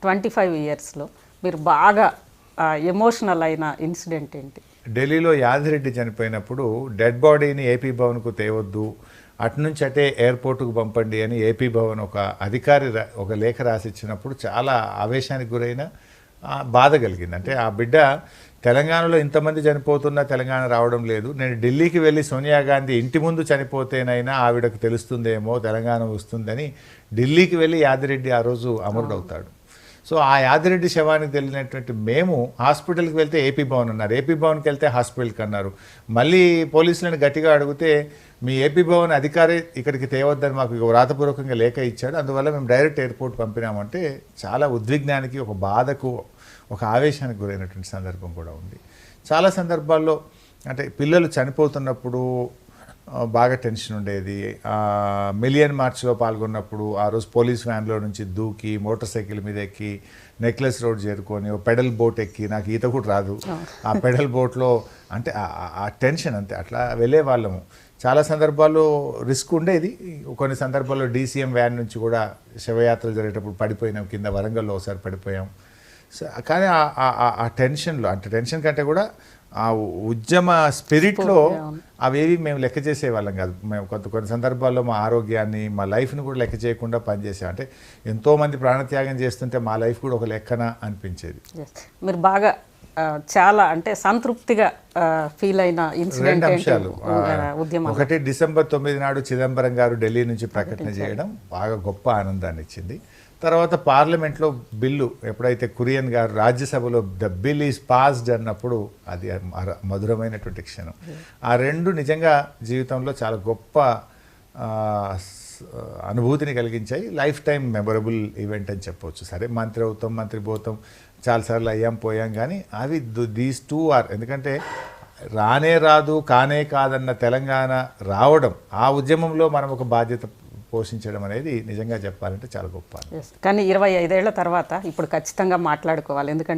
25 ఇయర్స్లో మీరు బాగా ఎమోషనల్ అయిన ఇన్సిడెంట్ ఏంటి? ఢిల్లీలో యాదిరెడ్డి చనిపోయినప్పుడు డెడ్ బాడీని ఏపీ భవన్కు తేవద్దు, అటునుంచి అటే ఎయిర్పోర్టుకు పంపండి అని ఏపీ భవన్ ఒక అధికారి ఒక లేఖ రాసిచ్చినప్పుడు చాలా ఆవేశానికి గురైన బాధ కలిగింది. అంటే ఆ బిడ్డ తెలంగాణలో ఇంతమంది చనిపోతున్నా తెలంగాణ రావడం లేదు, నేను ఢిల్లీకి వెళ్ళి సోనియా గాంధీ ఇంటి ముందు చనిపోతేనైనా ఆవిడకు తెలుస్తుందేమో తెలంగాణ వస్తుందని ఢిల్లీకి వెళ్ళి యాదిరెడ్డి ఆ రోజు అమరుడవుతాడు. సో ఆ యాదిరెడ్డి శవానికి తెలిసినటువంటి మేము హాస్పిటల్కి వెళ్తే ఏపీ భవన్ అన్నారు, ఏపీ భవన్కి వెళ్తే హాస్పిటల్కి అన్నారు. మళ్ళీ పోలీసులను గట్టిగా అడిగితే మీ ఏపీ భవన్ అధికారి ఇక్కడికి తేవద్దని మాకు వ్రాతపూర్వకంగా లేఖ ఇచ్చాడు, అందువల్ల మేము డైరెక్ట్ ఎయిర్పోర్ట్ పంపినామంటే చాలా ఉద్విగ్నానికి, ఒక బాధకు, ఒక ఆవేశానికి గురైనటువంటి సందర్భం కూడా ఉంది. చాలా సందర్భాల్లో అంటే పిల్లలు చనిపోతున్నప్పుడు బాగా టెన్షన్ ఉండేది. మిలియన్ మార్చ్లో పాల్గొన్నప్పుడు ఆ రోజు పోలీస్ వ్యాన్లో నుంచి దూకి మోటార్ సైకిల్ మీద ఎక్కి నెక్లెస్ రోడ్ చేరుకొని పెడల్ బోట్ ఎక్కి, నాకు ఈత కూడా రాదు, ఆ పెడల్ బోట్లో అంటే ఆ టెన్షన్ అంతే, అట్లా వెళ్ళే వాళ్ళము. చాలా సందర్భాల్లో రిస్క్ ఉండేది, కొన్ని సందర్భాల్లో డీసీఎం వ్యాన్ నుంచి కూడా శవయాత్రలు జరిగేటప్పుడు పడిపోయినాం, కింద వరంగల్లో ఒకసారి పడిపోయాం. కానీ ఆ టెన్షన్లో, అంటే టెన్షన్ కంటే కూడా ఆ ఉద్యమ స్పిరిట్లో అవేవి మేము లెక్క చేసేవాళ్ళం కాదు. మేము కొన్ని సందర్భాల్లో మా ఆరోగ్యాన్ని, మా లైఫ్ని కూడా లెక్క చేయకుండా పనిచేసాం. అంటే ఎంతోమంది ప్రాణత్యాగం చేస్తుంటే మా లైఫ్ కూడా ఒక లెక్కన అనిపించేది. మీరు బాగా చాలా అంటే సంతృప్తిగా ఫీల్ అయిన ఇన్సిడెంట్ అంశాలు. ఒకటి, డిసెంబర్ 9 నాడు చిదంబరం గారు ఢిల్లీ నుంచి ప్రకటన చేయడం బాగా గొప్ప ఆనందాన్ని ఇచ్చింది. తర్వాత పార్లమెంట్లో బిల్లు ఎప్పుడైతే కురియన్ గారు రాజ్యసభలో ద బిల్ ఈజ్ పాస్డ్ అన్నప్పుడు అది మధురమైనటువంటి క్షణం. ఆ రెండు నిజంగా జీవితంలో చాలా గొప్ప అనుభూతిని కలిగించాయి. లైఫ్ టైం మెమొరబుల్ ఈవెంట్ అని చెప్పవచ్చు. సరే, మంత్రి అవుతాం, మంత్రి పోతాం, చాలాసార్లు అయ్యాం పోయాం, కానీ అవి దీస్ టూ ఆర్, ఎందుకంటే రానే రాదు కానే కాదన్న తెలంగాణ రావడం, ఆ ఉద్యమంలో మనం ఒక బాధ్యత పోషించడం అనేది నిజంగా చెప్పాలంటే చాలా గొప్ప. కానీ 25 ఏళ్ల తర్వాత ఇప్పుడు ఖచ్చితంగా మాట్లాడుకోవాలి, ఎందుకంటే